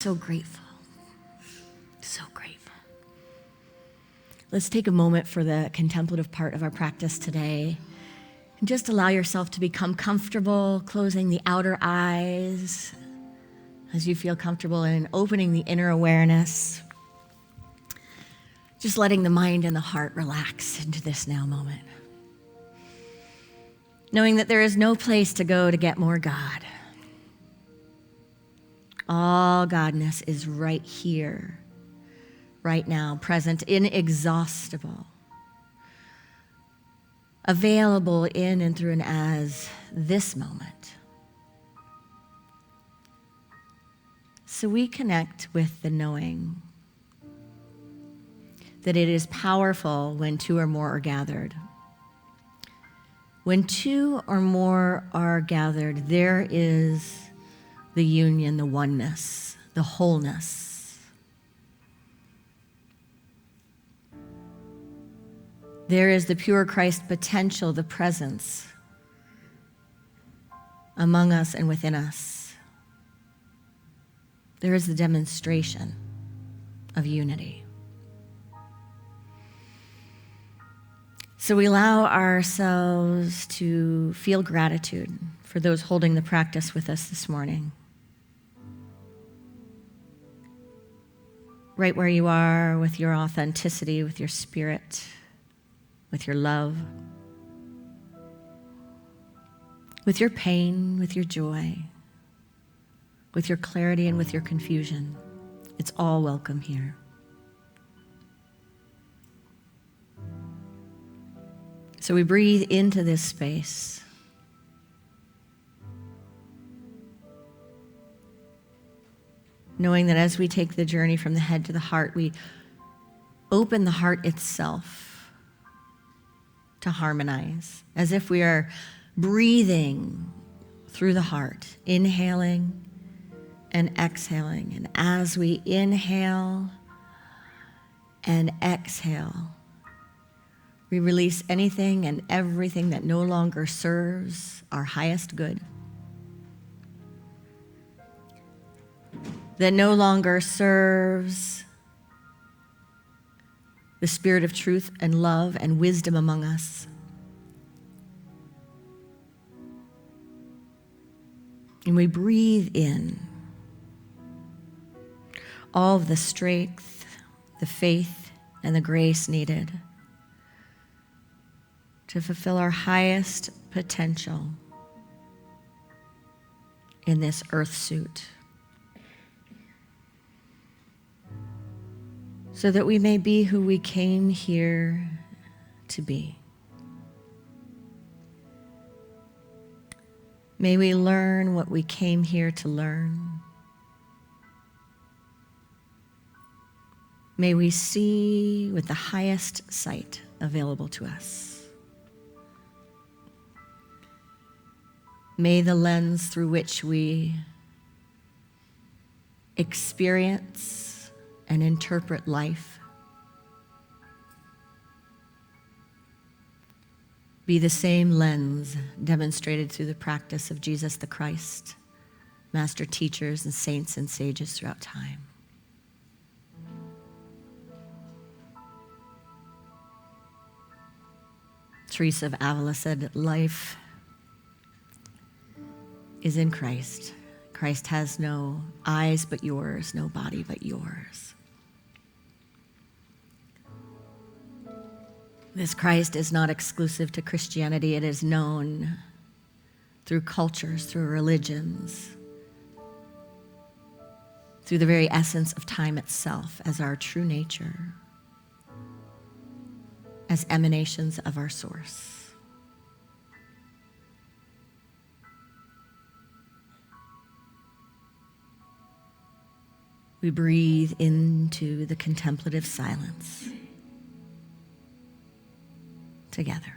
so grateful. So grateful. Let's take a moment for the contemplative part of our practice today. And just allow yourself to become comfortable, closing the outer eyes as you feel comfortable, and opening the inner awareness. Just letting the mind and the heart relax into this now moment. Knowing that there is no place to go to get more God. All Godness is right here, right now, present, inexhaustible, available in and through and as this moment. So we connect with the knowing that it is powerful when two or more are gathered. When two or more are gathered, there is the union, the oneness, the wholeness. There is the pure Christ potential, the presence among us and within us. There is the demonstration of unity. So we allow ourselves to feel gratitude for those holding the practice with us this morning. Right where you are, with your authenticity, with your spirit, with your love, with your pain, with your joy, with your clarity and with your confusion. It's all welcome here. So we breathe into this space. Knowing that as we take the journey from the head to the heart, we open the heart itself to harmonize, as if we are breathing through the heart, inhaling and exhaling. And as we inhale and exhale, we release anything and everything that no longer serves our highest good, that no longer serves the spirit of truth and love and wisdom among us. And we breathe in all of the strength, the faith, and the grace needed to fulfill our highest potential in this earth suit, so that we may be who we came here to be. May we learn what we came here to learn. May we see with the highest sight available to us. May the lens through which we experience and interpret life be the same lens demonstrated through the practice of Jesus the Christ, master teachers and saints and sages throughout time. Teresa of Avila said, life is in Christ. Christ has no eyes but yours, no body but yours. This Christ is not exclusive to Christianity. It is known through cultures, through religions, through the very essence of time itself as our true nature, as emanations of our source. We breathe into the contemplative silence together.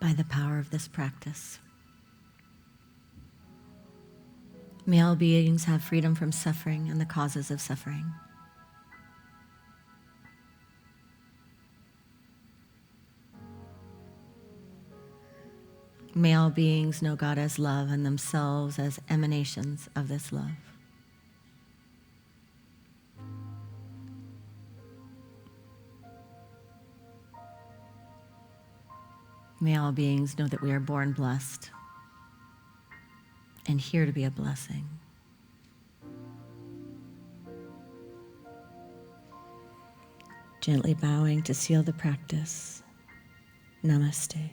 by the power of this practice. May all beings have freedom from suffering and the causes of suffering. May all beings know God as love and themselves as emanations of this love. May all beings know that we are born blessed and here to be a blessing. Gently bowing to seal the practice. Namaste.